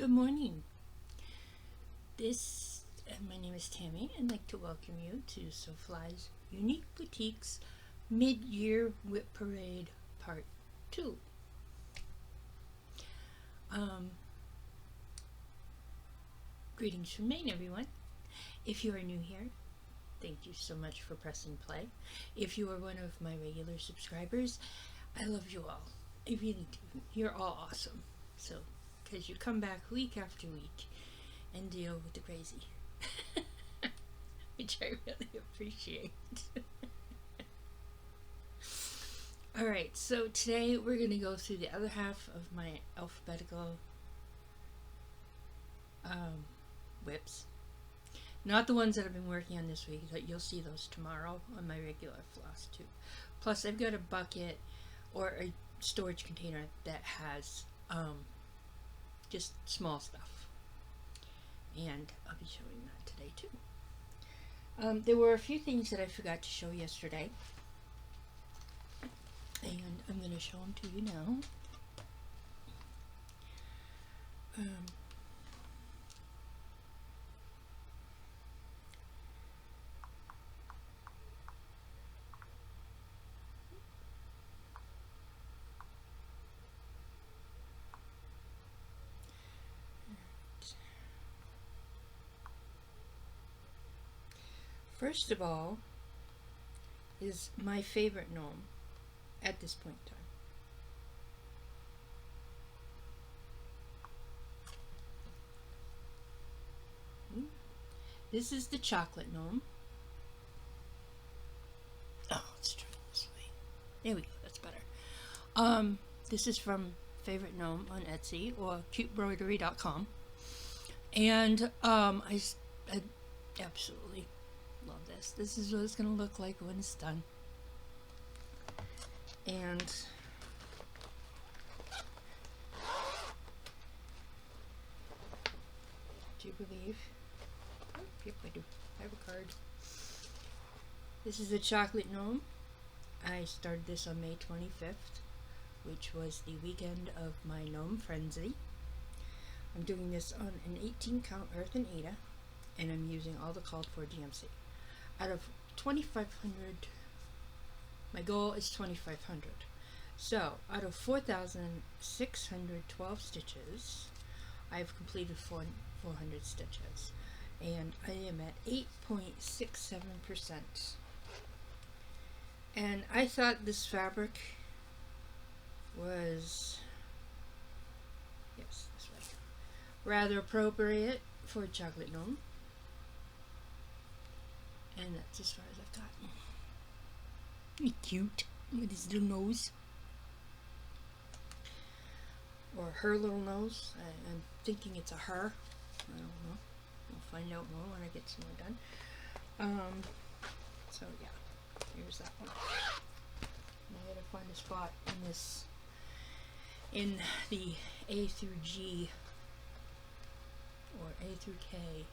Good morning. My name is Tammy, and I'd like to welcome you to Sewfly's Unique Boutique's Mid-Year WIP Parade Part 2. Greetings from Maine, everyone. If you are new here, thank you so much for pressing play. If you are one of my regular subscribers, I love you all. I really do. You're all awesome. So, because you come back week after week and deal with the crazy, which I really appreciate. Alright, so today we're going to go through the other half of my alphabetical WIPs. Not the ones that I've been working on this week, but you'll see those tomorrow on my regular FlossTube. Plus, I've got a bucket or a storage container that has just small stuff, and I'll be showing that today too. There were a few things that I forgot to show yesterday, and I'm going to show them to you now. First of all is my favorite gnome at this point in time. This is the chocolate gnome. Oh, let's try this way. There we go, that's better. This is from Favorite Gnome on Etsy or cutebroidery.com. And I absolutely love this. This is what it's going to look like when it's done. And do you believe? Oh, yep, I do. I have a card. This is a chocolate gnome. I started this on May 25th, which was the weekend of my gnome frenzy. I'm doing this on an 18 count Earth and Ada, and I'm using all the called for DMC. Out of 2,500, my goal is 2,500. So, out of 4,612 stitches, I've completed 400 stitches, and I am at 8.67%. And I thought this fabric was, yes, this way, rather appropriate for a chocolate gnome. And that's as far as I've gotten. He's cute with his little nose. Or her little nose. I'm thinking it's a her. I don't know. We'll find out more when I get some more done. So yeah, here's that one. And I gotta find a spot in this, in the A through G or A through K.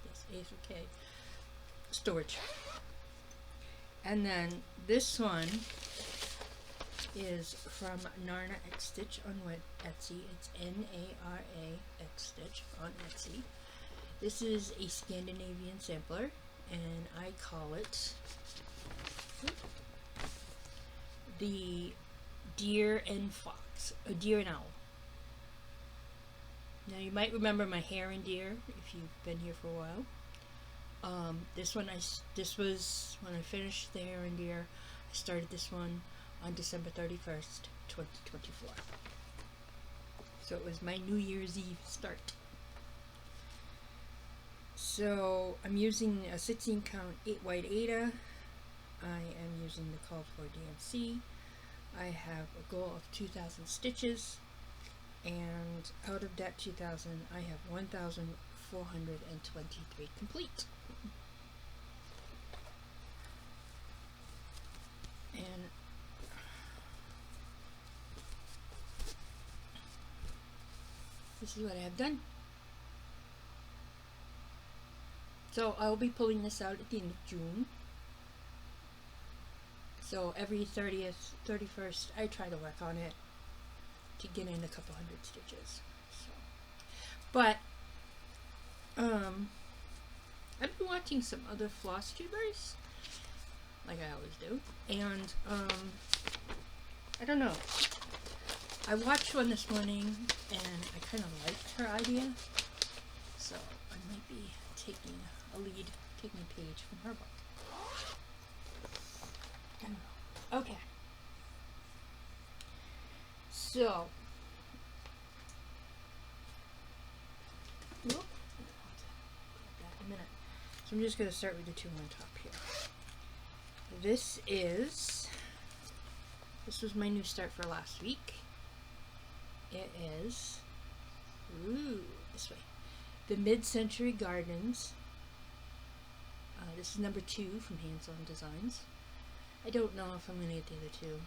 Yes, A through K storage. And then this one is from Narna X Stitch on Etsy. It's Nara X Stitch on Etsy. This is a Scandinavian sampler, and I call it the Deer and Fox, a Deer and Owl. Now you might remember my hare and deer if you've been here for a while. This was when I finished the hare and deer. I started this one on December 31st, 2024. So it was my New Year's Eve start. So I'm using a 16 count 8 white Ada. I am using the call for DMC. I have a goal of 2,000 stitches. And out of that 2,000, I have 1,423 complete. And this is what I have done. So I'll be pulling this out at the end of June. So every 30th, 31st, I try to work on it. to get in a couple hundred stitches. So, but I've been watching some other FlossTubers, like I always do, and I don't know. I watched one this morning and I kind of liked her idea, so I might be taking a page from her book. I don't know. Okay. So, whoop, that in a minute. So I'm just going to start with the two on top here. This was my new start for last week. It is, this way, the Mid-Century Gardens. This is number 2 from Hands On Designs. I don't know if I'm going to get the other two.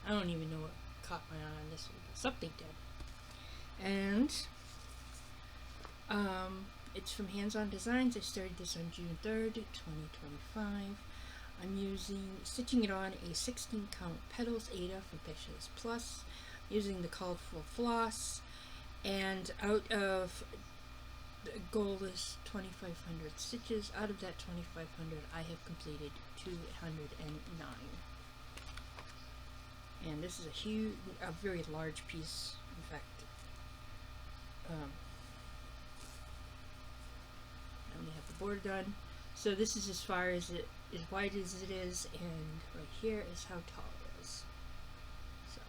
I don't even know what caught my eye on this one, but something did. And it's from Hands On Designs. I started this on June 3rd, 2025. I'm stitching it on a 16 count Petals Ada from Petals Plus, using the called for floss, and out of the goal is 2,500 stitches. Out of that 2,500, I have completed 209. And this is a very large piece. In fact, I only have the border done. So this is as far as as wide as it is, and right here is how tall it is. So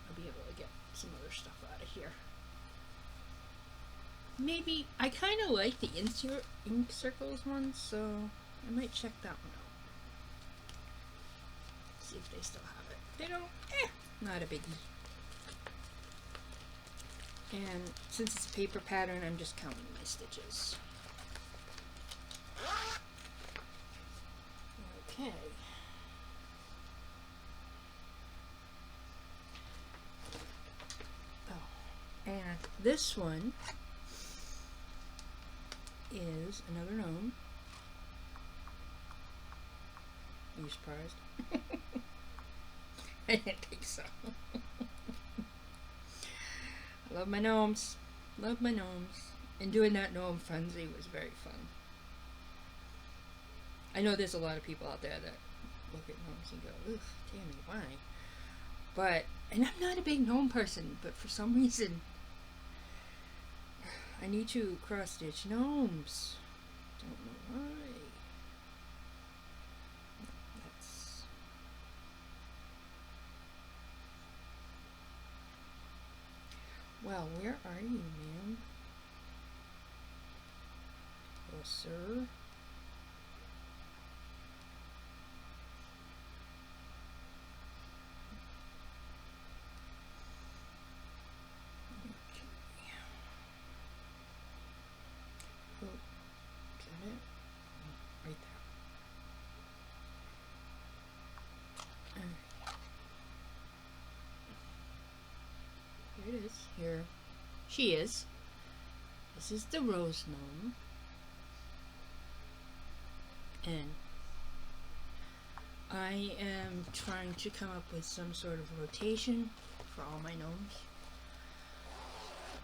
I'll be able to get some other stuff out of here. Maybe I kind of like the ink circles one, so I might check that one out. See if they still have it. They don't. Not a biggie. And since it's a paper pattern, I'm just counting my stitches. Okay. Oh, and this one is another gnome. Are you surprised? I didn't think so. I love my gnomes. Love my gnomes. And doing that gnome frenzy was very fun. I know there's a lot of people out there that look at gnomes and go, ugh, Tammy, why? But, and I'm not a big gnome person, but for some reason, I need to cross-stitch gnomes. Don't know why. Well, where are you, ma'am? Oh, sir. Oh, is that it? Right there. Here it is. Here she is. This is the rose gnome. And I am trying to come up with some sort of rotation for all my gnomes.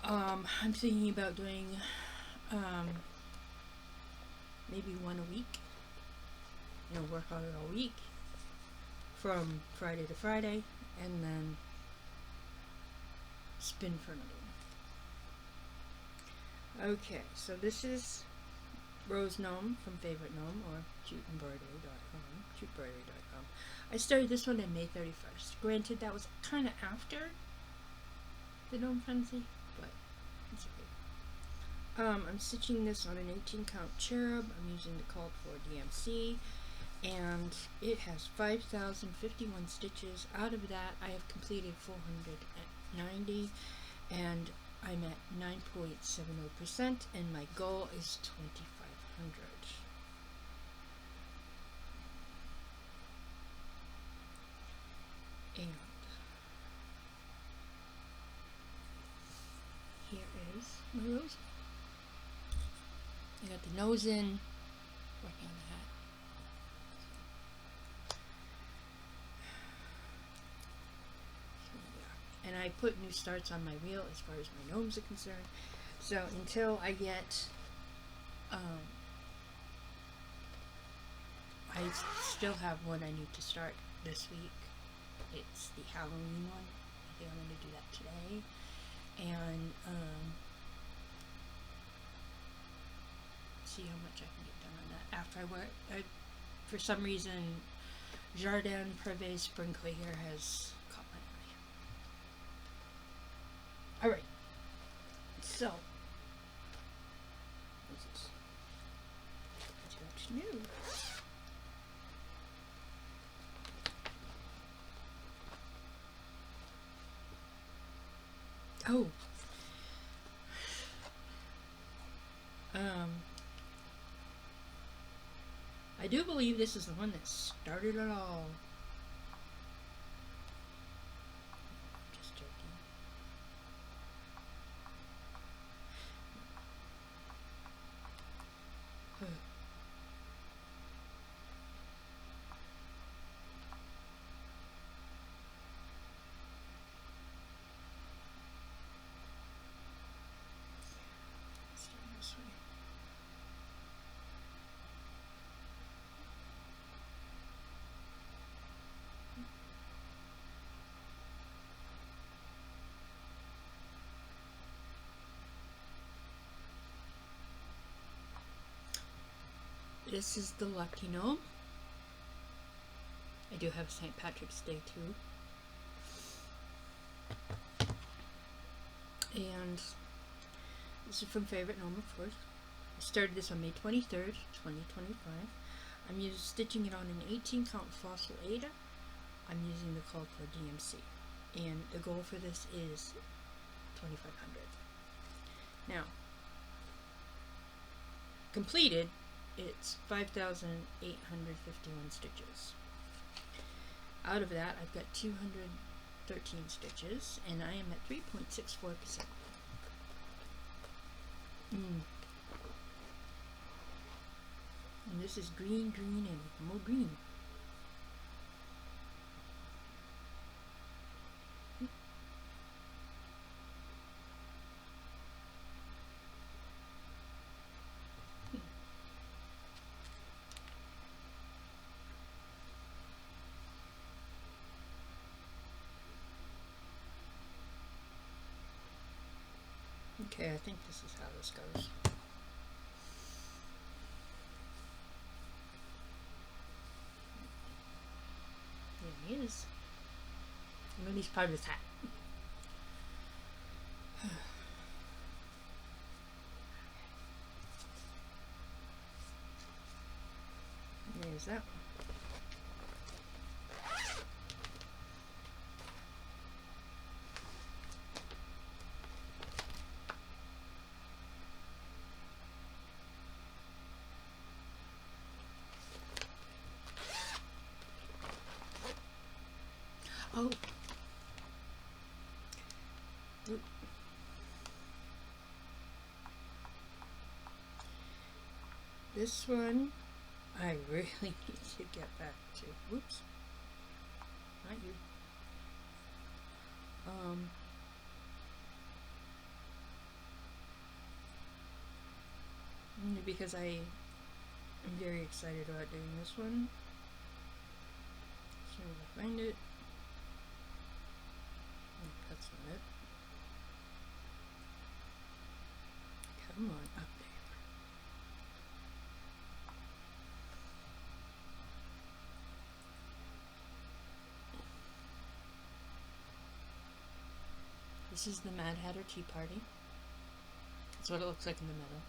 I'm thinking about doing maybe one a week. You know, work on it all week from Friday to Friday, and then spin for another one. Okay, so this is Rose Gnome from Favorite Gnome, or chuteembroidery.com. I started this one on May 31st. Granted, that was kind of after the Gnome Frenzy, but it's okay. I'm stitching this on an 18 count cherub. I'm using the called for DMC, and it has 5,051 stitches. Out of that, I have completed 490, and I'm at 9.70%, and my goal is 2,500. And here is my rose. I got the nose in, working on the hat. I put new starts on my reel as far as my gnomes are concerned. So until I get, I still have one I need to start this week. It's the Halloween one. I think I'm going to do that today. And see how much I can get done on that after I work. For some reason, Jardin Privé Sprinkler here has caught my eye. Alright, so what's this? What's new? Oh, I do believe this is the one that started it all. Just joking. Let's do it this way. This is the Lucky Gnome. I do have St. Patrick's Day too. And this is from Favorite Gnome, of course. I started this on May 23rd, 2025. I'm stitching it on an 18 count fossil Ada. I'm using the call code DMC. And the goal for this is 2,500. Now, completed, it's 5,851 stitches. Out of that, I've got 213 stitches, and I am at 3.64%. And this is green, green, and more green. Okay, I think this is how this goes. There he is. I'm going to use part of his hat. There's that one. Oh. Oop. This one I really need to get back to. Whoops. Not you. Because I am very excited about doing this one. So if I find it. That's not it. Come on, up there. This is the Mad Hatter Tea Party. That's what it looks like in the middle.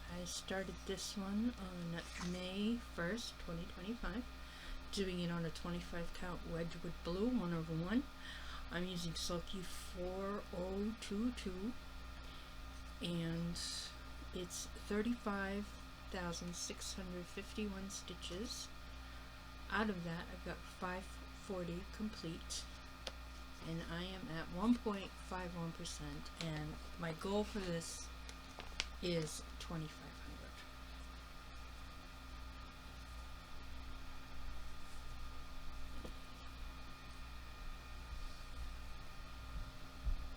I started this one on May 1st, 2025, doing it on a 25 count Wedgwood Blue 1/1. I'm using Sulky 4022, and it's 35,651 stitches. Out of that, I've got 540 complete, and I am at 1.51%, and my goal for this is 2,500.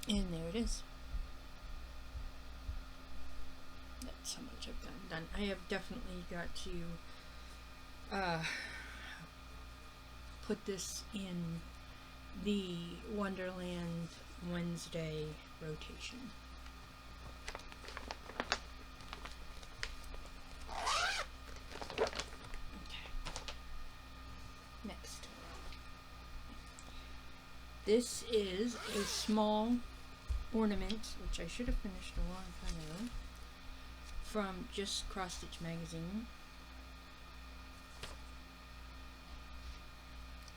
And there it is. That's how much I've gotten done. I have definitely got to put this in the Wonderland Wednesday rotation. Okay. Next. This is a small ornament, which I should have finished a long time ago, from Just Cross Stitch Magazine.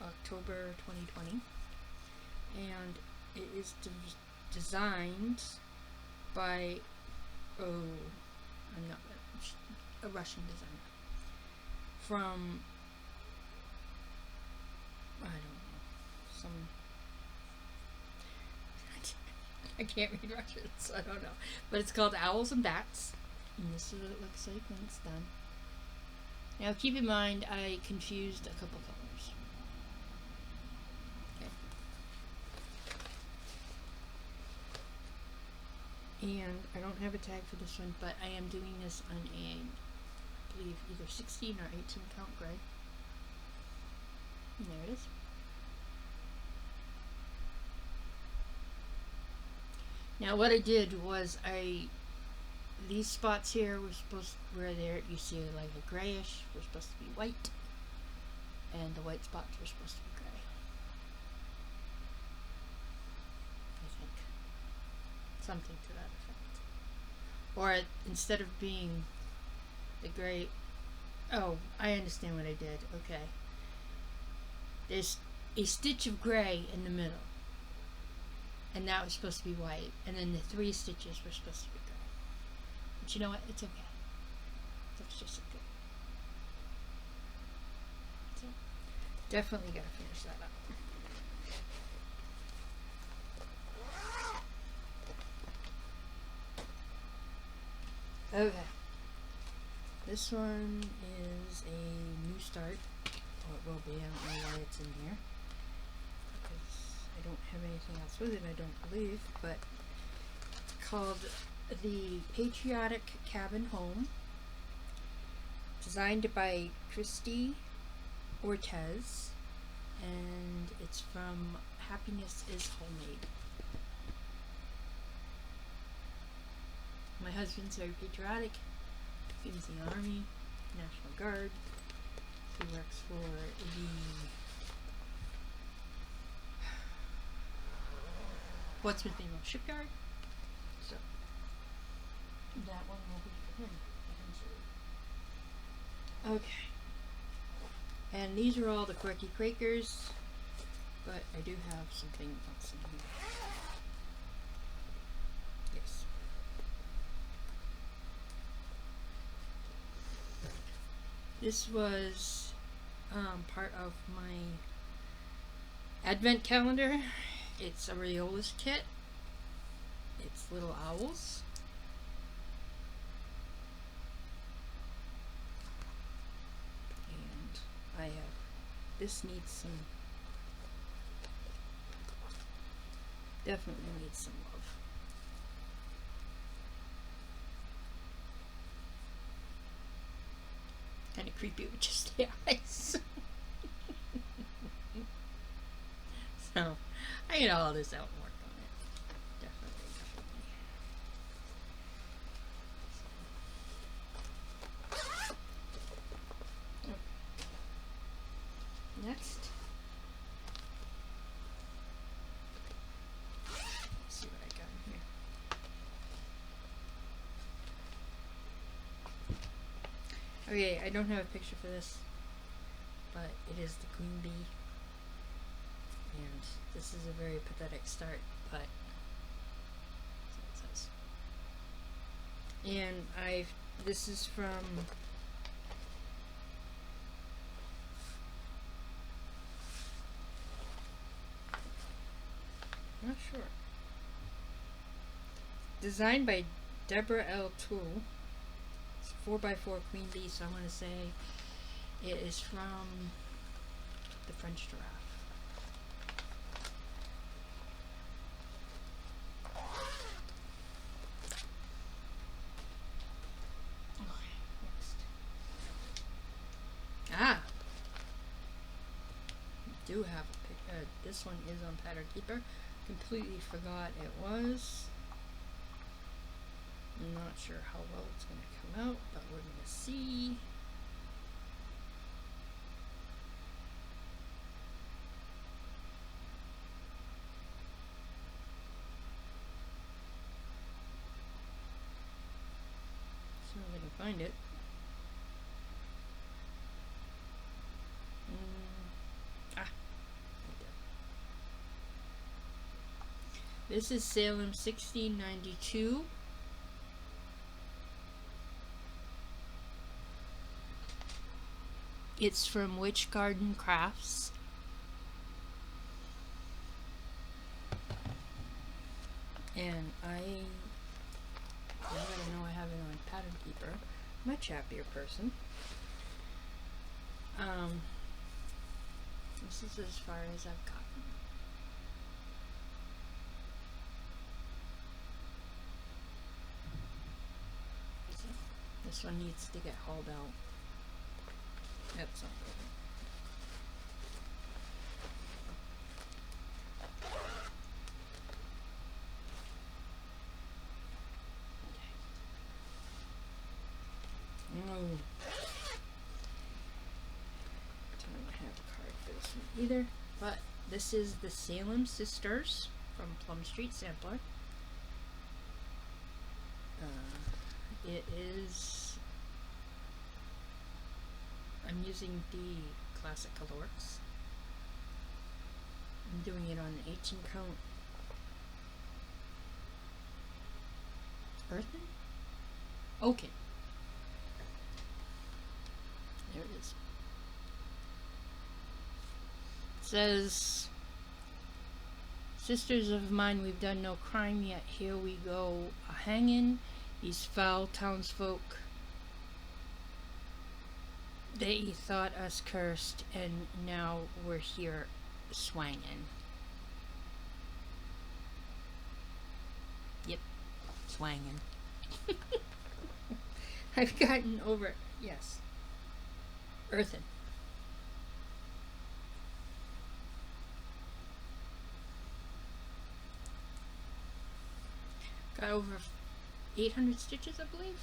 October 2020, and it is designed by a Russian designer from, I don't know, some I can't read Russian, so I don't know, but it's called Owls and Bats, and this is what it looks like when it's done. Now keep in mind I confused a couple colors. And I don't have a tag for this one, but I am doing this on a, I believe, either 16 or 18 count gray. And there it is. Now what I did was these spots here were there, you see like a grayish, were supposed to be white, and the white spots were supposed to be gray. I think. Something to that effect. Or instead of being the gray, oh, I understand what I did. Okay. There's a stitch of gray in the middle, and that was supposed to be white, and then the 3 stitches were supposed to be gray. But you know what? It's okay. That's just okay. So, definitely gotta finish that up. Okay, this one is a new start, or it will be. I don't know why it's in here, because I don't have anything else with it, I don't believe, but it's called The Patriotic Cabin Home, designed by Christy Ortez, and it's from Happiness is Homemade. My husband's very patriotic. He was in the Army, National Guard. He works for the Portsmouth Naval Shipyard. So that one will be for him. Okay. And these are all the Quirky Quakers, but I do have something else in here. Yes. This was part of my advent calendar. It's a Rayolas kit. It's little owls. And I have, this needs some, definitely needs some love. Kind of creepy with just the eyes. So, I get all this out and work on it. Definitely. Okay. Next. Let's see what I got in here. Okay, I don't have a picture for this, but it is the queen bee, and this is a very pathetic start, but that's what it says. And this is from I'm not sure. Designed by Deborah L. Toole. 4x4 queen bee, so I want to say it is from the French Giraffe. do have a picture. This one is on Pattern Keeper. Completely forgot it was. I'm not sure how well it's going to come out, but we're going to see. See if I can find it. This is Salem 1692. It's from Witch Garden Crafts. And now that I know I have it on Pattern Keeper, much happier person. This is as far as I've gotten. This one needs to get hauled out. That's not good. Okay. No. Don't have a card for this one either. But this is the Salem Sisters from Plum Street Sampler. It is. I'm using the Classic Colorworks. I'm doing it on an 18 count earthen. Okay. There it is. It says, "Sisters of mine, we've done no crime yet. Here we go a hangin'. These foul townsfolk, they thought us cursed, and now we're here swangin'." Yep, swangin'. I've gotten over it. Yes. Earthen. Got over 800 stitches, I believe,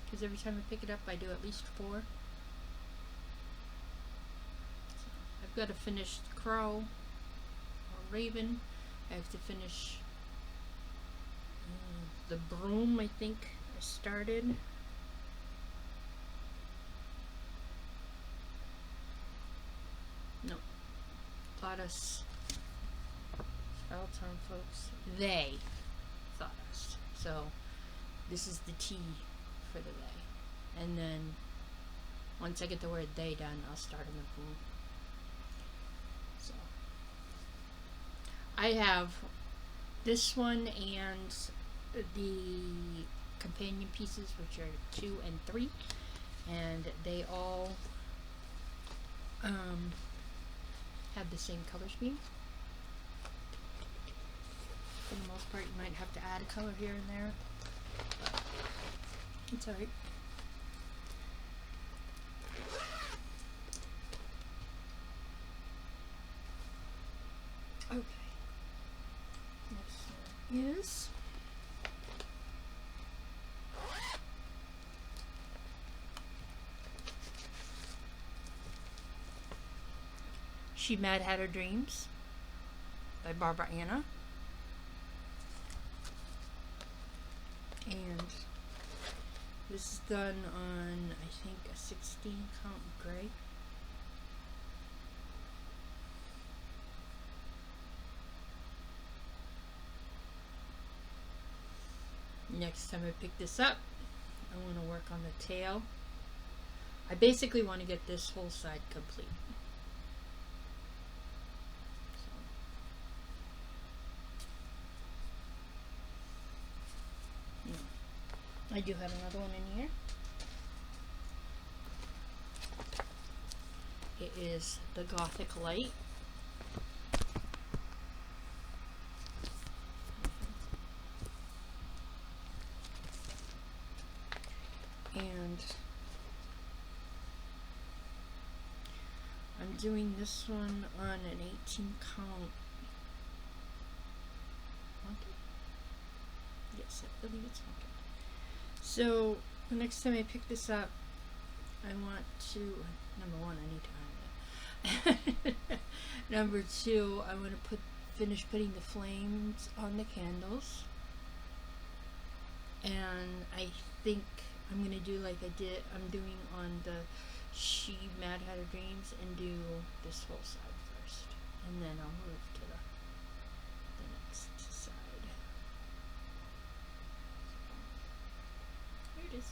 because every time I pick it up I do at least 4. So I've got to finish the crow or raven. I have to finish the broom. I think I started. No, thought us, Foul Town folks, they thought us. So this is the T for the they. And then once I get the word they done, I'll start on the boom. So I have this one and the companion pieces, which are 2 and 3, and they all have the same color scheme. For the most part, you might have to add a color here and there, but it's alright. Okay. Next one is She Mad Hatter Dreams by Barbara Anna. And this is done on, I think, a 16 count gray. Next time I pick this up, I want to work on the tail. I basically want to get this whole side complete. I do have another one in here. It is the Gothic Light. And I'm doing this one on an 18 count. Yes, I believe it's funky. So the next time I pick this up, I want to, number one, I need to iron it. Number two, I want to finish putting the flames on the candles. And I think I'm going to do like I'm doing on the She Mad Hatter Dreams, and do this whole side first. And then I'll move to the next side. There it is.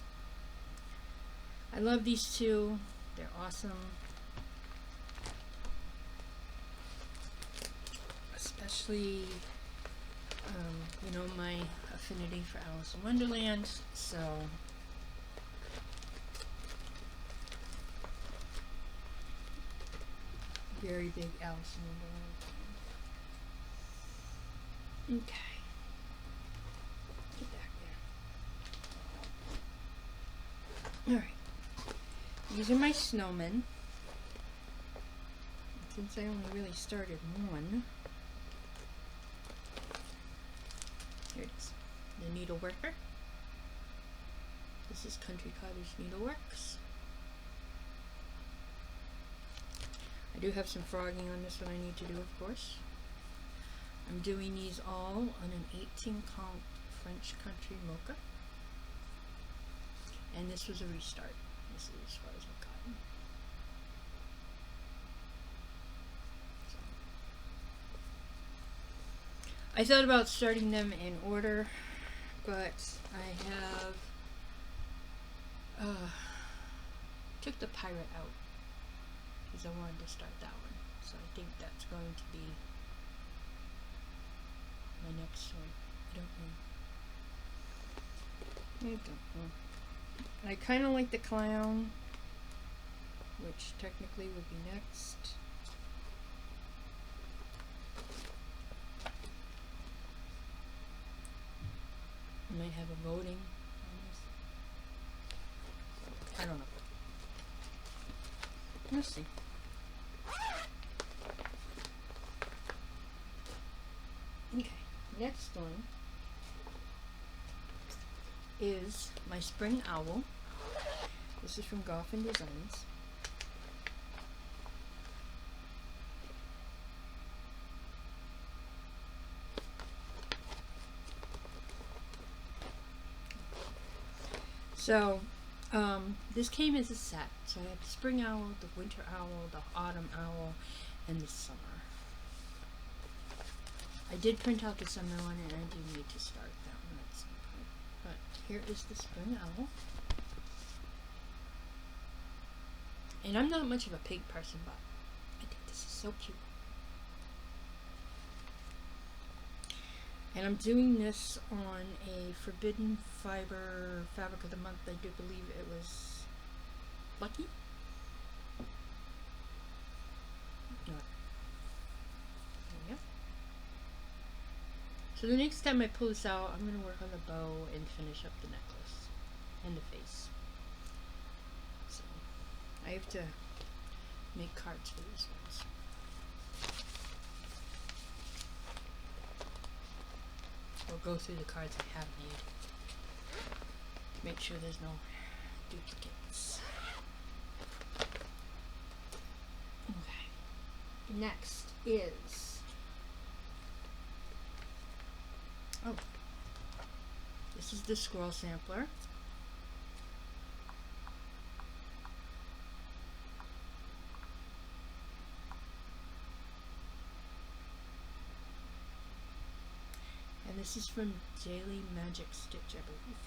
I love these two. They're awesome. Especially, you know, my affinity for Alice in Wonderland, so very big Alice in Wonderland. Okay. Get back there. Alright. These are my snowmen. Since I only really started one. Here it is. The Needle Worker. This is Country Cottage Needleworks. I do have some frogging on this one I need to do, of course. I'm doing these all on an 18 count French Country Mocha. And this was a restart. This is as far as I've gotten. So. I thought about starting them in order, but I have took the pirate out because I wanted to start that one. So I think that's going to be my next one. I don't know. I kind of like the clown, which technically would be next. I might have a voting on this. I don't know. Let's see. Okay, next one is my Spring Owl. This is from Golfin Designs. So, this came as a set. So I have the Spring Owl, the Winter Owl, the Autumn Owl, and the Summer. I did print out the Summer one, and I do need to start that one at some point. But here is the Spring Owl. And I'm not much of a pig person, but I think this is so cute. And I'm doing this on a Forbidden Fiber Fabric of the Month. I do believe it was Lucky. No. There we go. So the next time I pull this out, I'm going to work on the bow and finish up the necklace and the face. So I have to make cards for these ones. We'll go through the cards I have made. Make sure there's no duplicates. Okay. Next is... oh. This is the Scroll Sampler. And this is from Daily Magic Stitch, I believe.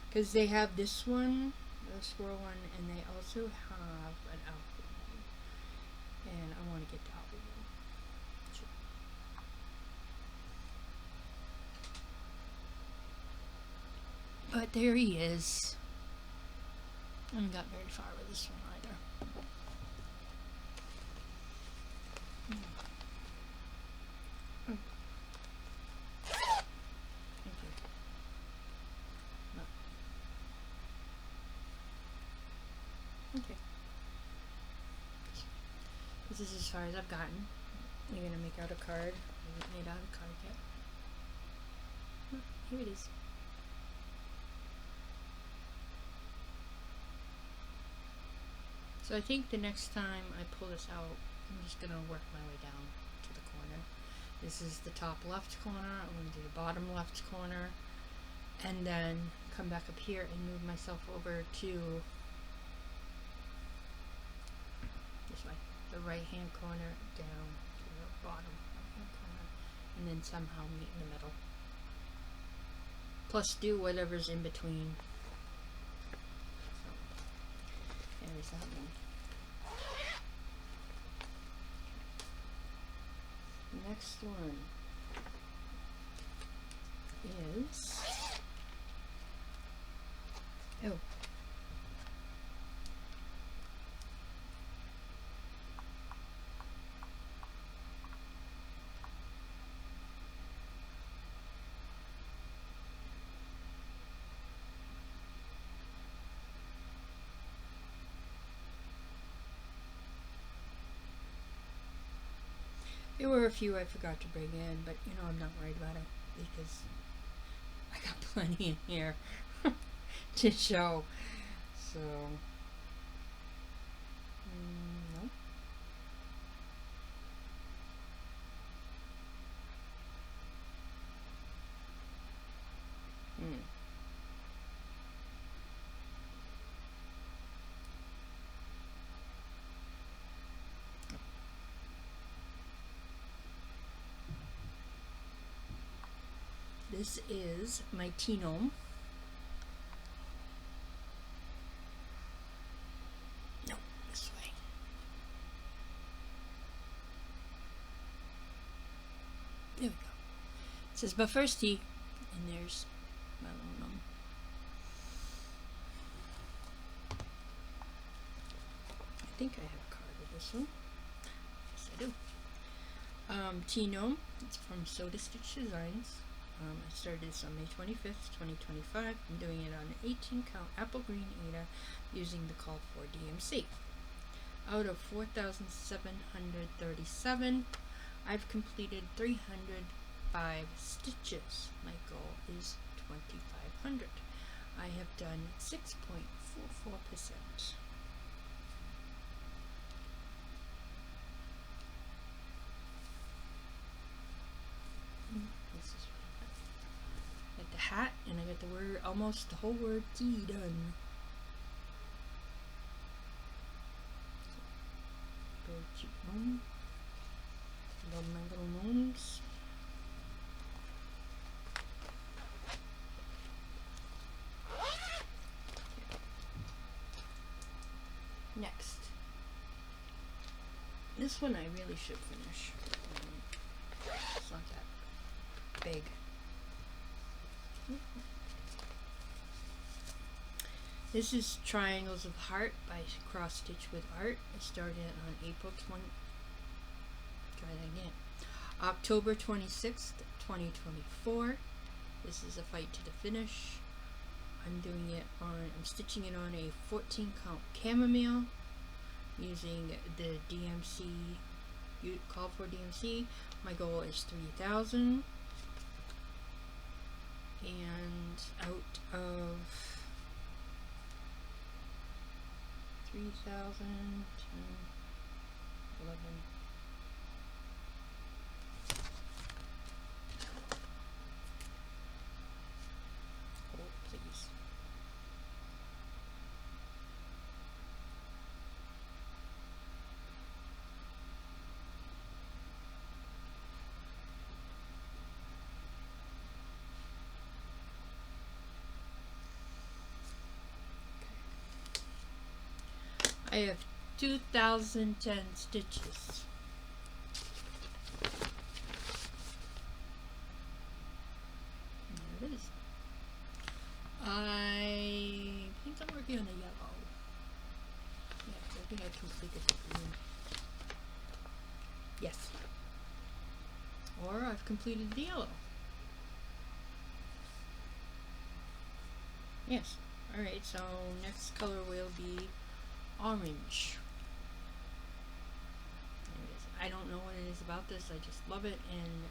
Because they have this one, the squirrel one, and they also have an outfit one. And I want to get the outfit one. Sure. But there he is. I haven't got very far with this one either. This is as far as I've gotten. You're gonna make out a card. I haven't made out a card yet. Oh, here it is. So I think the next time I pull this out, I'm just gonna work my way down to the corner. This is the top left corner. I'm gonna do the bottom left corner, and then come back up here and move myself over to this way, the right hand corner down to the bottom right hand corner, and then somehow meet in the middle. Plus do whatever's in between. So, there's that one. The next one is, oh, there were a few I forgot to bring in, but you know, I'm not worried about it because I got plenty in here to show. So, no. This is my tea gnome. No, this way. There we go. It says but first tea, and there's my little gnome. I think I have a card of this one. Yes, I do. Tea gnome. It's from Soda Stitch Designs. I started this on May 25th, 2025. I'm doing it on an 18 count apple green Ada using the call for DMC. Out of 4,737, I've completed 305 stitches. My goal is 2,500. I have done 6.44%. This is got the hat, and I got the word, almost the whole word tea done. Very cute gnome. Love my little gnomes. Next. This one I really should finish. It's not that big. This is Triangles of Heart by Cross Stitch with Art. I started it on October 26th, 2024. This is a fight to the finish. I'm stitching it on a 14 count chamomile using the DMC, call for DMC. My goal is 3,000. And out of 3,000, 11. Oh, please. I have 2,010 stitches. There it is. I think I'm working on the yellow. Yeah, I think I completed the green. Yes. Or I've completed the yellow. Yes. Alright, so next color will be orange. I don't know what it is about this. I just love it. And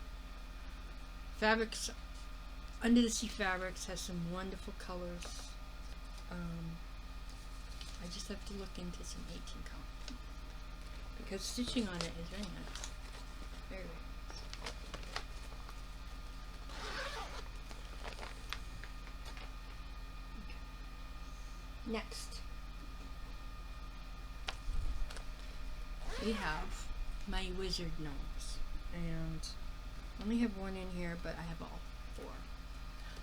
fabrics, Under the Sea Fabrics has some wonderful colors. I just have to look into some 18 count because stitching on it is very nice. Very, very nice. Okay. Next, we have my wizard gnomes, and I only have one in here, but I have all 4.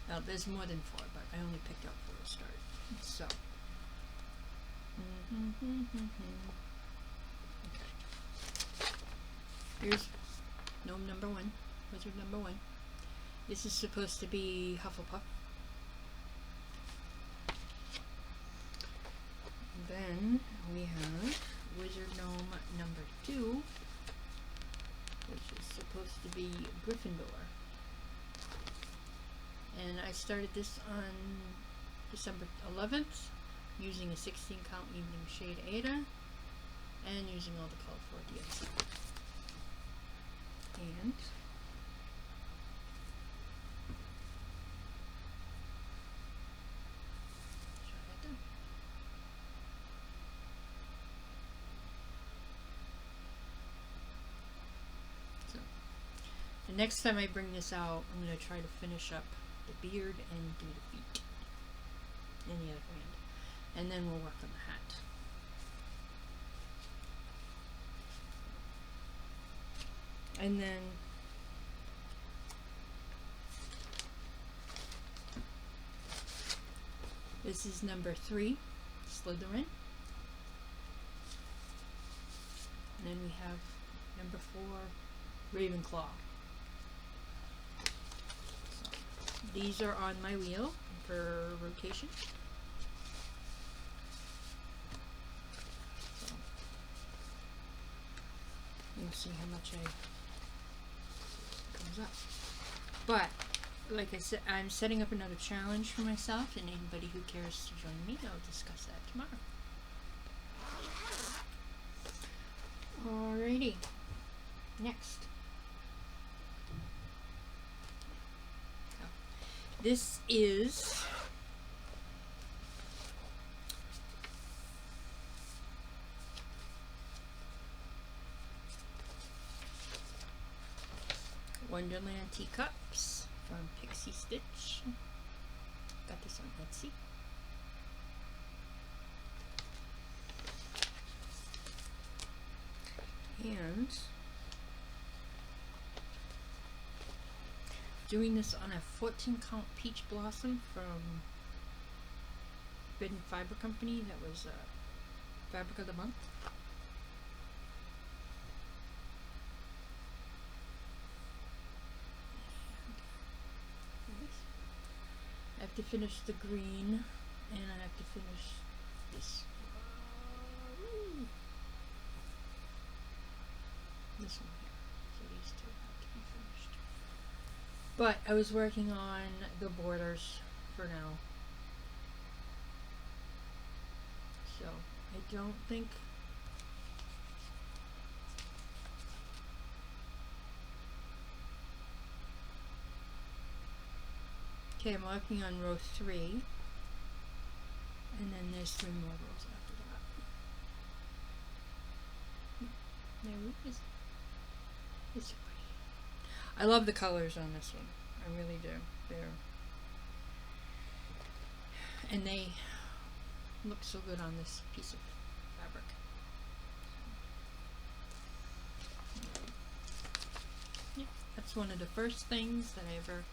Now there's more than 4, but I only picked out 4 to start. So, okay. Here's gnome number 1, wizard number 1. This is supposed to be Hufflepuff. Then we have wizard gnome number 2, which is supposed to be Gryffindor. And I started this on December 11th using a 16 count evening shade Ada and using all the color for DMC. And so the next time I bring this out, I'm going to try to finish up the beard and do the feet and the other hand, and then we'll work on the hat. And then this is number 3, Slytherin, and then we have number 4, Ravenclaw. These are on my wheel for rotation. So you'll see how much comes up. But like I said, I'm setting up another challenge for myself, and anybody who cares to join me, I'll discuss that tomorrow. Alrighty. Next. This is Wonderland Teacups from Pixie Stitch. Got this on Etsy. And doing this on a 14 count peach blossom from Forbidden Fiber Company. That was Fabric of the Month. I have to finish the green, and I have to finish this. This one here. So these two have to be finished. But I was working on the borders for now. So I don't think okay, I'm working on row 3, and then there's 3 more rows after that. There it is. It's so pretty. I love the colors on this one. I really do. And they look so good on this piece of fabric. Yeah, that's one of the first things that I ever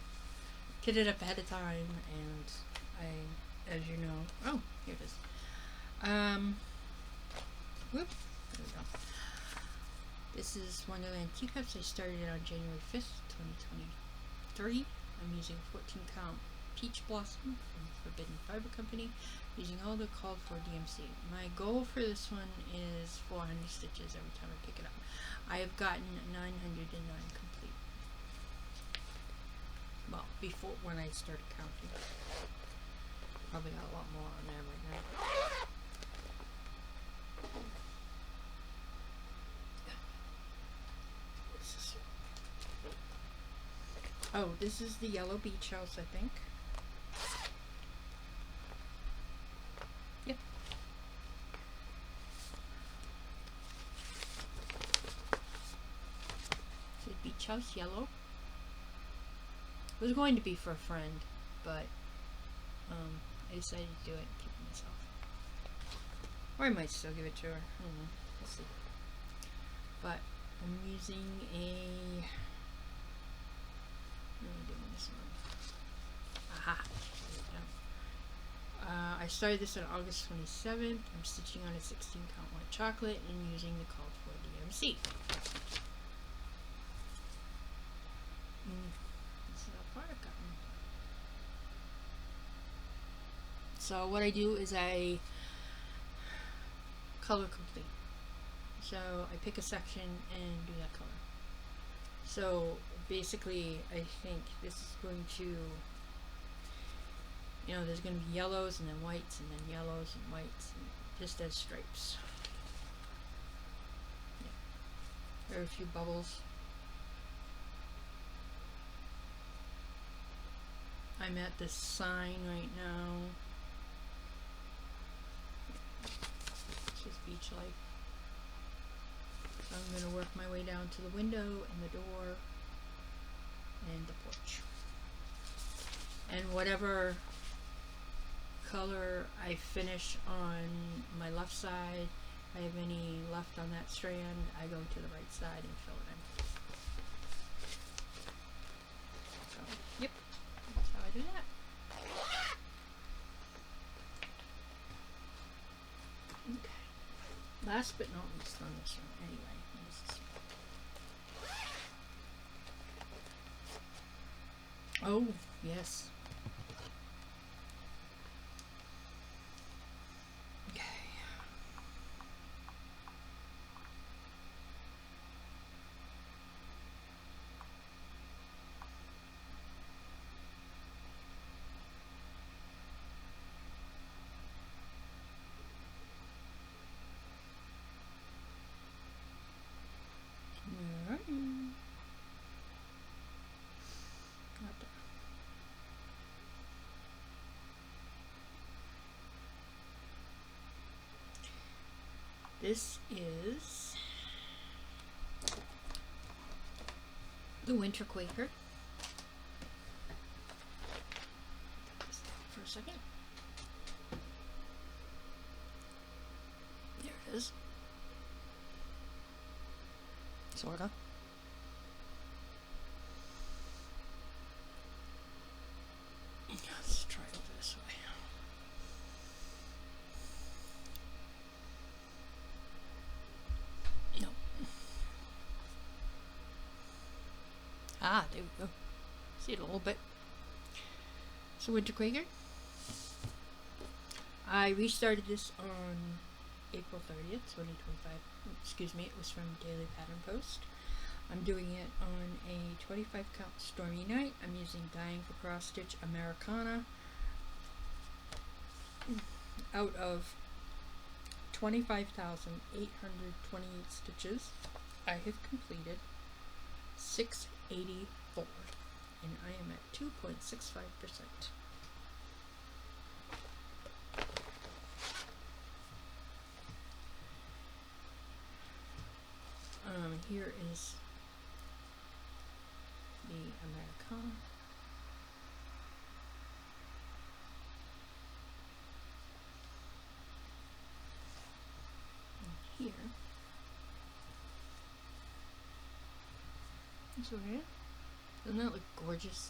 kitted up ahead of time, and I, as you know, oh, here it is. Whoop, there we go. This is Wonderland Teacups. I started it on January 5th, 2023. I'm using 14 count Peach Blossom from Forbidden Fiber Company, using all the called for DMC. My goal for this one is 400 stitches every time I pick it up. I have gotten 909 complete. Well, before, when I started counting. Probably got a lot more on there right now. Oh, this is the yellow beach house, I think. Yep. It's a beach house yellow. It was going to be for a friend, but I decided to do it and keep it myself. Or I might still give it to her. I don't know. We'll see. But I'm using a... What am I doing this one? Aha! There we go. I started this on August 27th. I'm stitching on a 16 count white chocolate and using the called for DMC. This is how far I've gotten. So what I do is I color complete. So I pick a section and do that color. So basically I think this is going to, you know, there's going to be yellows and then whites and then yellows and whites, and just as stripes. Yeah. There are a few bubbles. I'm at this sign right now. This is beach light. So I'm going to work my way down to the window and the door and the porch. And whatever color I finish on my left side, if I have any left on that strand, I go to the right side and fill it in. So, yep, that's how I do that. Okay. Last but not least on this one, anyway. Oh, yes. Okay. This is the Winter Quaker. Just for a second. There it is. Sorta. Let's try it this way. No. Ah, there we go. See it a little bit. So Winter Quaker. I restarted this on April 30th, 2025. Excuse me, it was from Daily Pattern Post. I'm doing it on a 25 count Stormy Night. I'm using Dying for Cross Stitch Americana. Out of 25,828 stitches, I have completed 684, and I am at 2.65%. Here is the Americana. And here is over here. Doesn't that look gorgeous?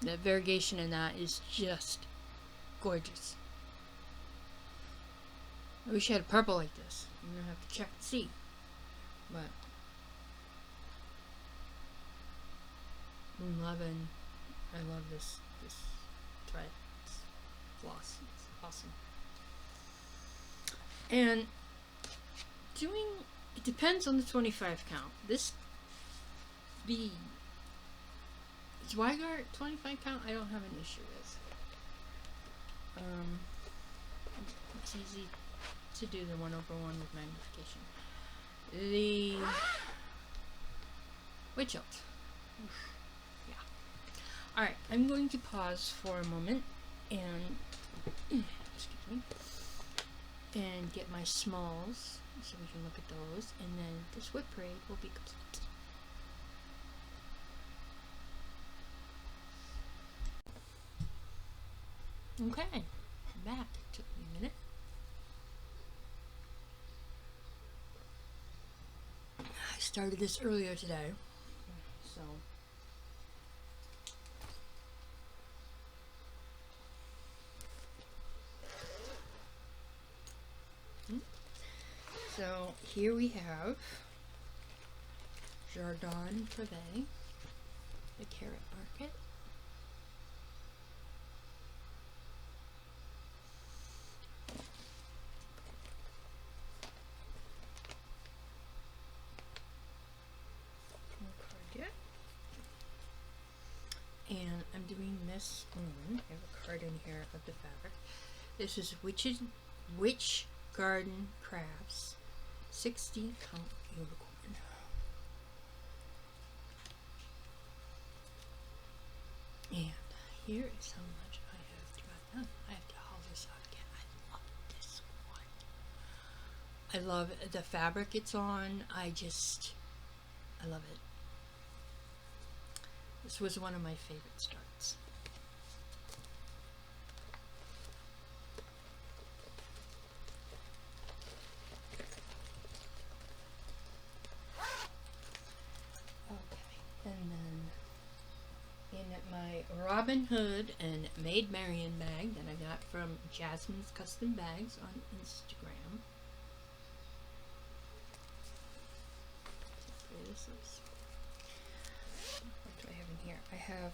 The variegation in that is just gorgeous. I wish I had purple like this. I'm gonna have to check and see. But I'm loving, I love this thread. It's floss. It's awesome. And doing, it depends on the 25 count. This Zweigart 25 count I don't have an issue with. It's easy to do the 1/1 with magnification. The Witch Hilt. Yeah. Alright, I'm going to pause for a moment and excuse me, and get my smalls so we can look at those, and then this WIP parade will be complete. Okay, I'm back. It took me a minute. I started this earlier today, so here we have Jardin Privé, the Carrot Market. And I'm doing this on, I have a card in here of the fabric. This is Witch Garden Crafts 60 count unicorn. And here is how much I have got done. I have to haul this out again. I love this one. I love the fabric it's on. I love it. This was one of my favorite starts. Okay, and then in my Robin Hood and Maid Marian bag that I got from Jasmine's Custom Bags on Instagram. This is, what do I have in here? I have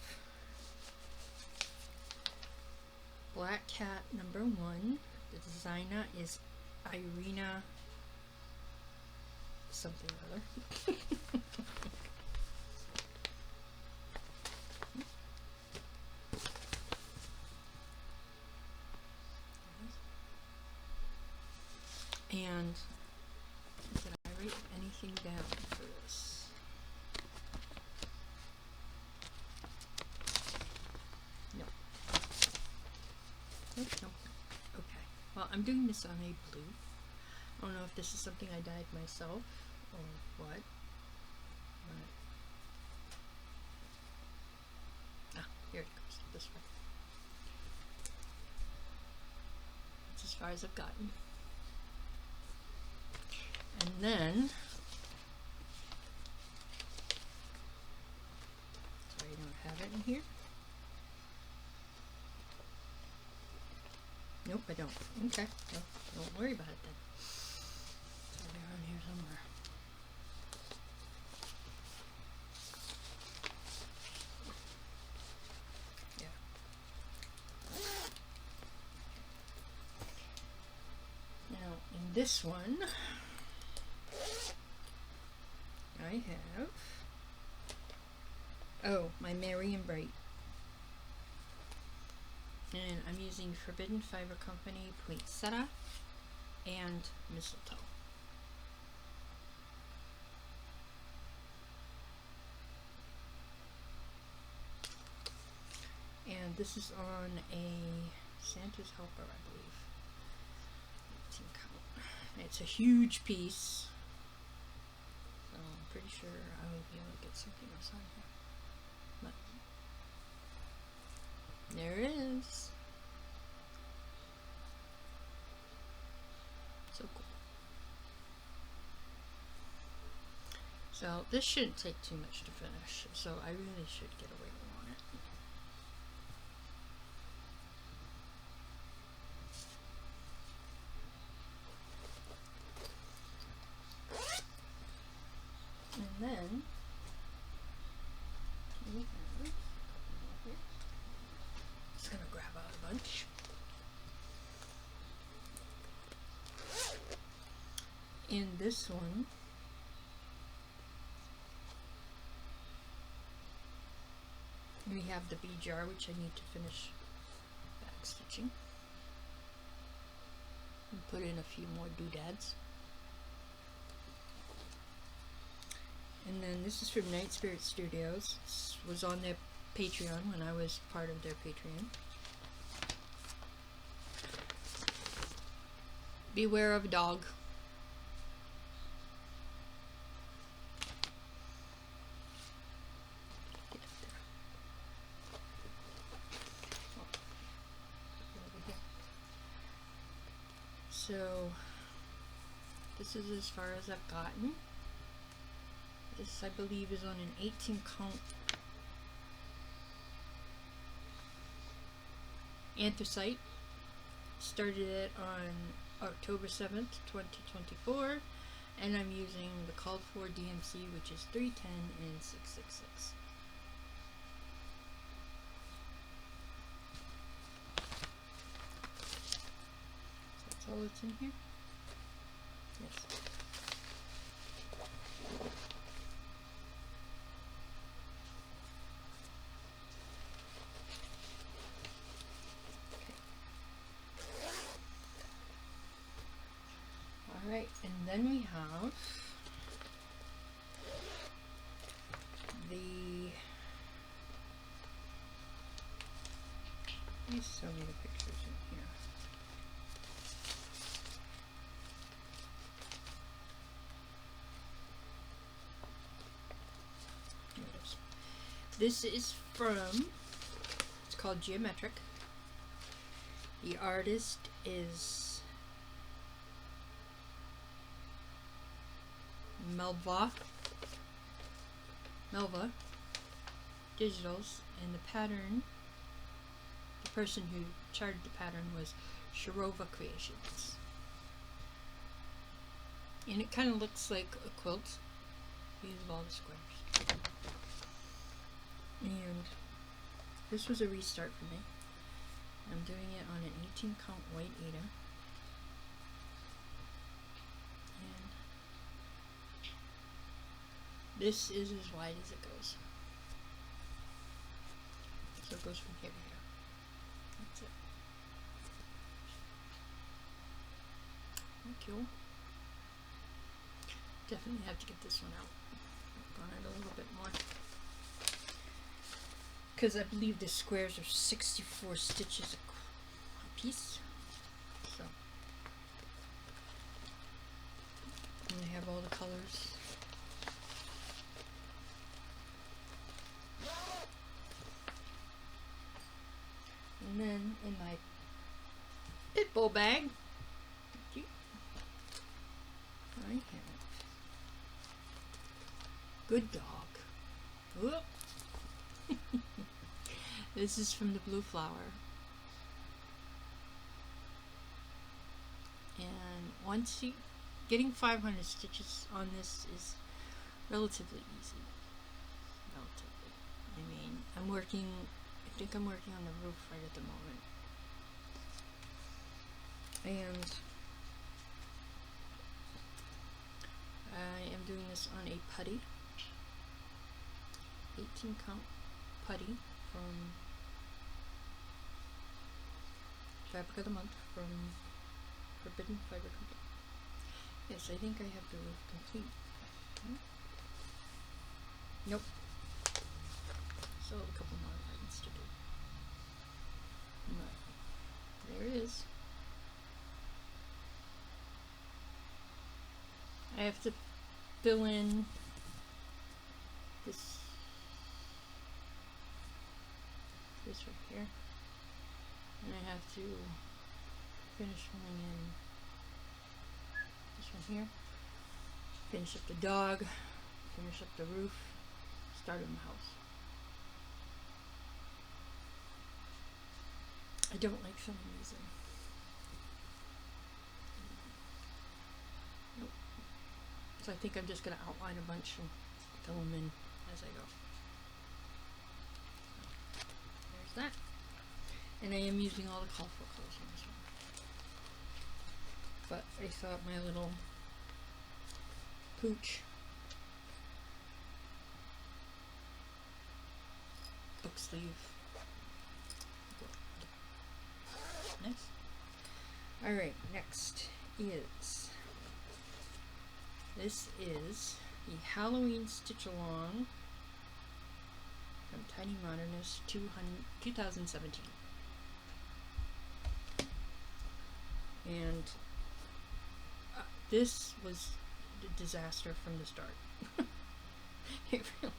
Black Cat #1. The designer is Irina something or other. And did I write anything down for this? No. Nope, nope. Okay. Well, I'm doing this on a blue. I don't know if this is something I dyed myself or what. But here it goes. This way. That's as far as I've gotten. And then, sorry, I don't have it in here. Nope, I don't. Okay, well, don't worry about it then. It's over around here somewhere. Yeah. Now, in this one, I have, my Merry and Bright. And I'm using Forbidden Fiber Company Poinsettia and Mistletoe. And this is on a Santa's Helper, I believe. 18 count. It's a huge piece. So I'm pretty sure I will be able to get something else on here. But there it is. So cool. So this shouldn't take too much to finish, so I really should get away on it. And then we have a couple more here. Just gonna grab out a bunch. In this one, we have the bead jar, which I need to finish back stitching. And put in a few more doodads. And then this is from Night Spirit Studios. This was on their Patreon when I was part of their Patreon. Beware of a dog. So this is as far as I've gotten. This, I believe, is on an 18 count anthracite. Started it on October 7th, 2024, and I'm using the called for DMC, which is 310 and 666. That's all that's in here? Yes. Alright, and then we have the, there's so many pictures in here. Here it is. This is from, it's called Geometric. The artist is Melva Digitals, and the pattern, the person who charted the pattern was Shirova Creations. And it kind of looks like a quilt. These are all the squares. And this was a restart for me. I'm doing it on an 18 count white Aida. This is as wide as it goes. So it goes from here to here. That's it. Thank you. Definitely have to get this one out. Work on it a little bit more. Because I believe the squares are 64 stitches a piece. So. And I have all the colors. And then in my pit bull bag, I have Good Dog. Whoop. This is from the Blue Flower. And once you, getting 500 stitches on this is relatively easy. Relatively. I mean, I think I'm working on the roof right at the moment. And I am doing this on a putty. 18 count putty from Fabric of the Month from Forbidden Fiber Company. Yes, I think I have the roof complete. Nope. Still have a couple more lines to do. But there it is. I have to fill in this right here, and I have to finish filling in this one here, finish up the dog, finish up the roof, start in the house. I don't like filling these in. Nope. So I think I'm just going to outline a bunch and fill them in as I go. There's that. And I am using all the colorful colors on this one. But I thought my little pooch book sleeve. Next. Alright, next is, this is the Halloween Stitch Along from Tiny Modernist 2017. And this was a disaster from the start. It really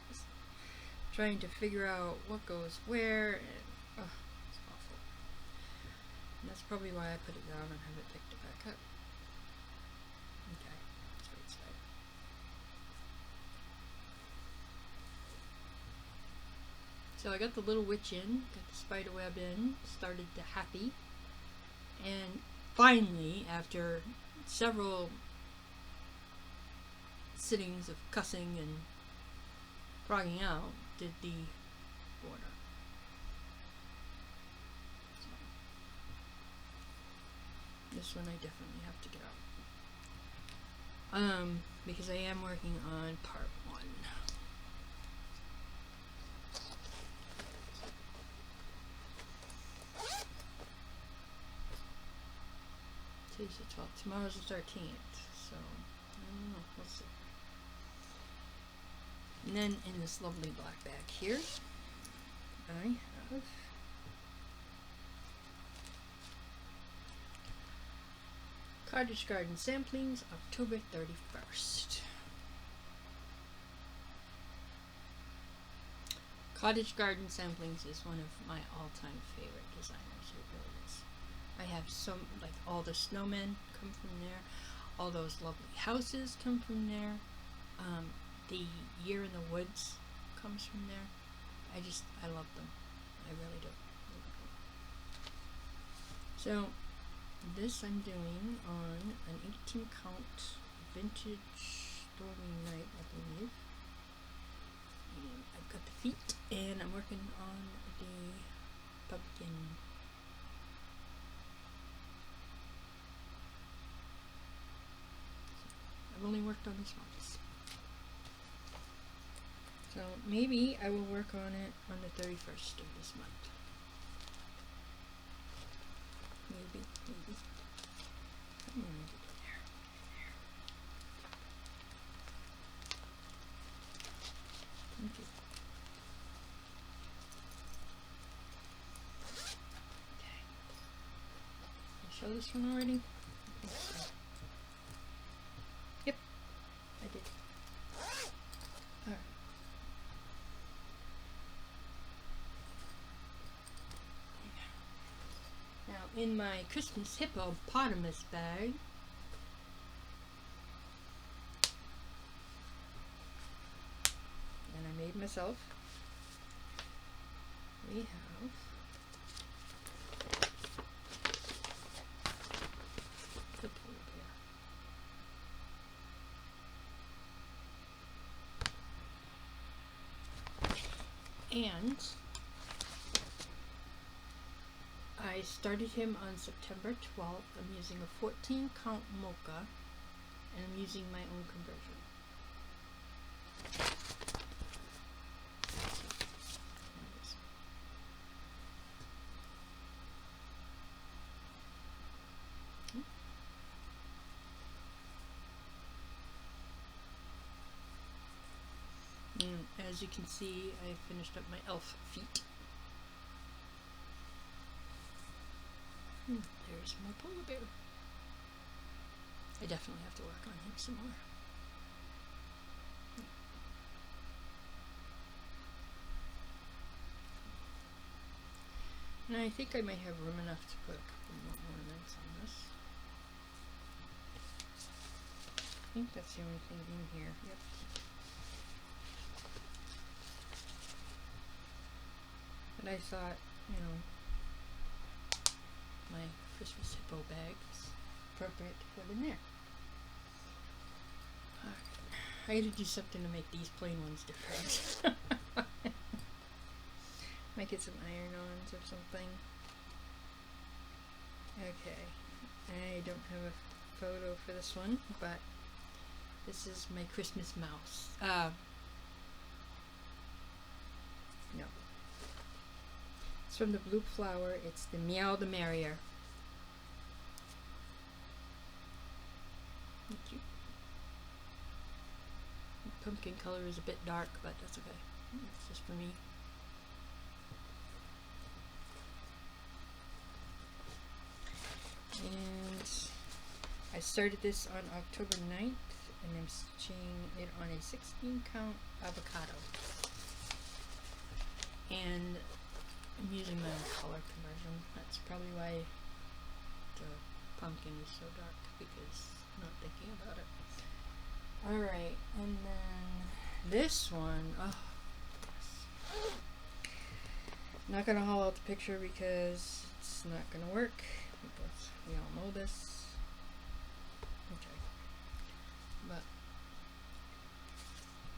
was. Trying to figure out what goes where, and it's awful. And that's probably why I put it down and haven't picked it back up. Okay, that's right side. So I got the little witch in, got the spider web in, started the happy, and finally, after several sittings of cussing and frogging out, did the border. So, this one I definitely have to get out. Because I am working on part 1. Today's the 12th. Tomorrow's the 13th. So, I don't know. We'll see. And then in this lovely black bag here, I have Cottage Garden Samplings, October 31st. Cottage Garden Samplings is one of my all-time favorite designers. It really is. I have some, like all the snowmen come from there. All those lovely houses come from there. The Year in the Woods comes from there. I love them. I really do. So, this I'm doing on an 18 count vintage Stormy Night, I believe. And I've got the feet, and I'm working on the pumpkin. I've only worked on this once. So maybe I will work on it on the 31st of this month. Maybe. I'm gonna get in there. Thank you. Okay. Did I show this one already? I think so. Yep, I did. Alright. Now, in my Christmas hippopotamus bag, and I made myself, we have the polar bear. And I started him on September 12th. I'm using a 14 count mocha, and I'm using my own conversion. And as you can see, I finished up my elf feet. There's my polar bear. I definitely have to work on him some more. And I think I might have room enough to put a couple more ornaments on this. I think that's the only thing in here. Yep. But I thought, you know, my Christmas hippo bag is appropriate to put in there. Alright. I had to do something to make these plain ones different. Might get some iron-ons or something. Okay. I don't have a photo for this one, but this is my Christmas mouse. No. It's from the Blue Flower. It's the Meow the Merrier. Thank you. pumpkin color is a bit dark, but that's okay. It's just for me. And I started this on October 9th, and I'm stitching it on a 16 count avocado. And I'm using my own color conversion. That's probably why the pumpkin is so dark, because I'm not thinking about it. Alright, and then this one, oh yes. Not gonna haul out the picture because it's not gonna work, because we all know this. Okay. But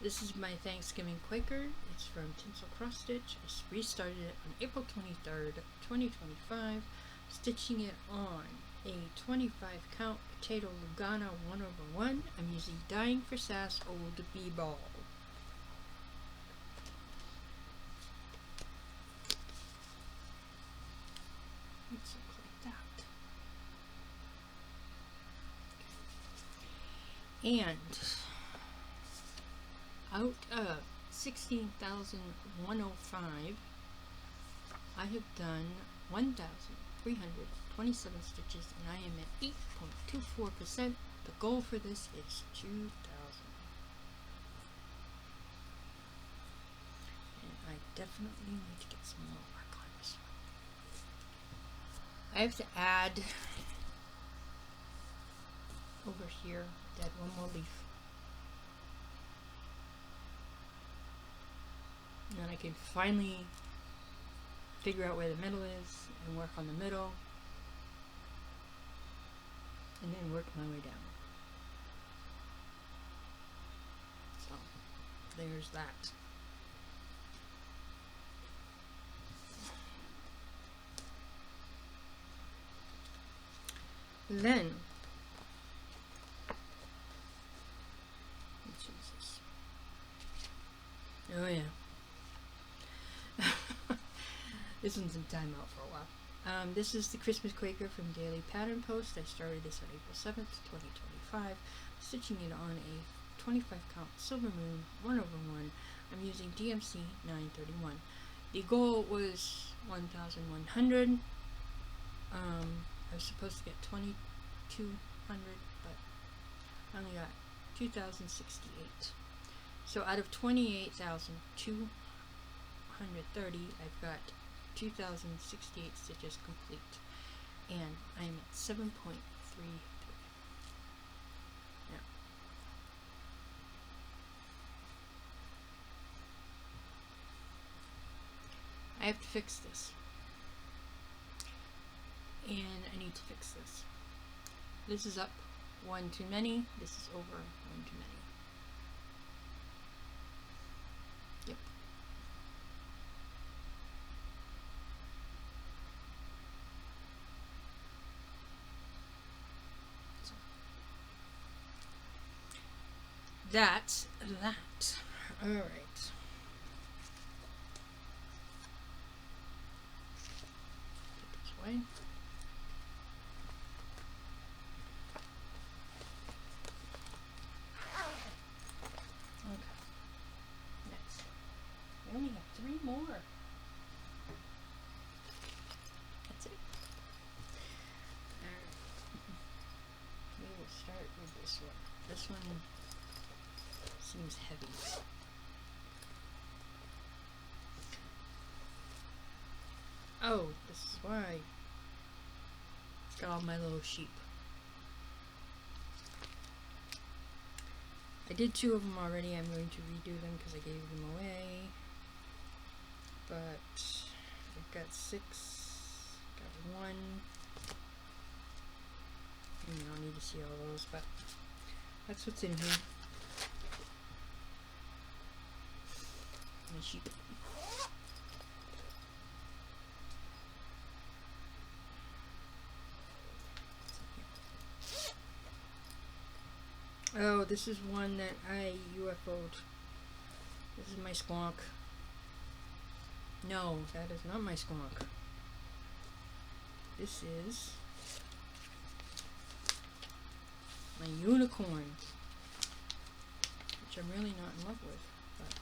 this is my Thanksgiving Quaker. It's from Tinsel Cross Stitch. I restarted it on April 23rd, 2025, stitching it on a 25 count potato Lugana 1/1. I'm using Dying for Sass Old Bee Ball. Let's look like that. And out of 16,105, I have done 1,327 stitches, and I am at 8.24%. The goal for this is 2,000. And I definitely need to get some more work on this one. I have to add over here, add one more leaf. And then I can finally figure out where the middle is and work on the middle, and then work my way down. So there's that. Then Jesus. Oh yeah. This one's in timeout for a while. This is the Christmas Quaker from Daily Pattern Post. I started this on April 7th, 2025, stitching it on a 25 count Silver Moon 1/1. I'm using DMC 931. The goal was 1,100. I was supposed to get 2,200, but I only got 2,068. So out of 28,230, I've got 2,068 stitches complete, and I'm at 7.33. Now, I have to fix this, and I need to fix this. This is up one too many. This is over one too many. Yep. That's that. All right. Put this away. Okay. Next. We only have 3 more. That's it. All right. We will start with this one. This one seems heavy. Oh, this is why. It's got all my little sheep. I did 2 of them already. I'm going to redo them because I gave them away. But I've got 6. Got 1. You don't need to see all those, but that's what's in here. My sheep. Oh, this is one that I UFO'd. This is my squonk. No, that is not my squonk. This is my unicorn, which which I'm really not in love with. But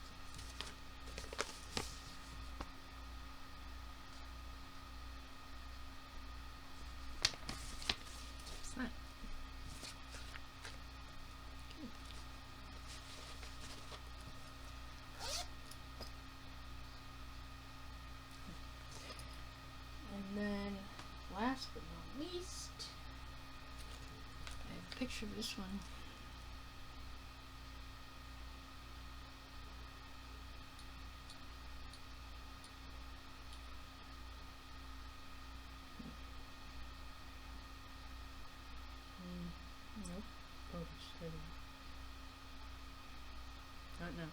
it's fun. And then, last but not least, I have a picture of this one. Nope. Oh, it's right here. Not now.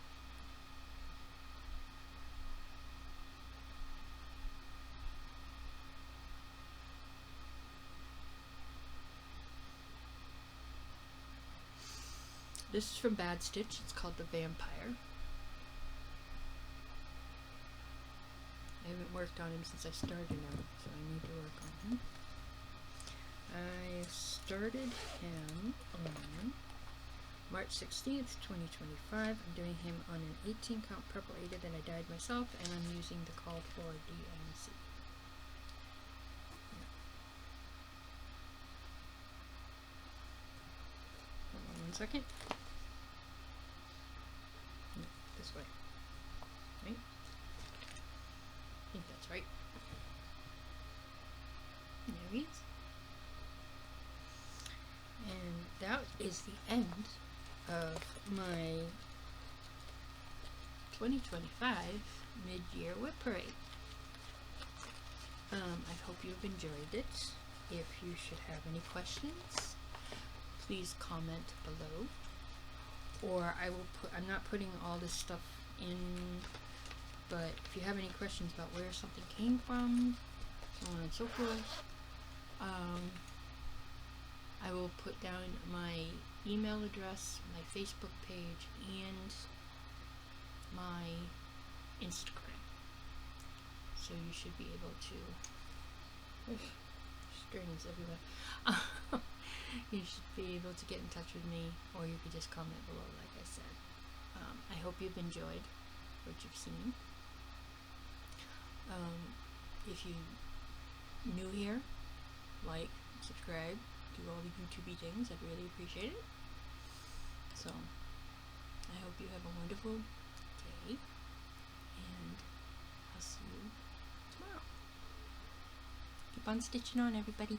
This is from Bad Stitch. It's called The Vampire. I haven't worked on him since I started him, so I need to work on him. I started him on March 16th, 2025. I'm doing him on an 18 count purple Aida that I dyed myself, and I'm using the called for DMC. Hold on 1 second. No, this way. Right? I think that's right. There he is. And that is the end of my 2025 mid-year WIP parade. I hope you've enjoyed it. If you should have any questions, please comment below. Or I will put, I'm not putting all this stuff in, but if you have any questions about where something came from, so on and so forth, I will put down my email address, my Facebook page, and my Instagram. So you should be able to, strings everywhere. You should be able to get in touch with me, or you could just comment below, like I said. I hope you've enjoyed what you've seen. If you new here, like, subscribe, do all the YouTubey things. I'd really appreciate it. So, I hope you have a wonderful day, and I'll see you tomorrow. Keep on stitching on, everybody.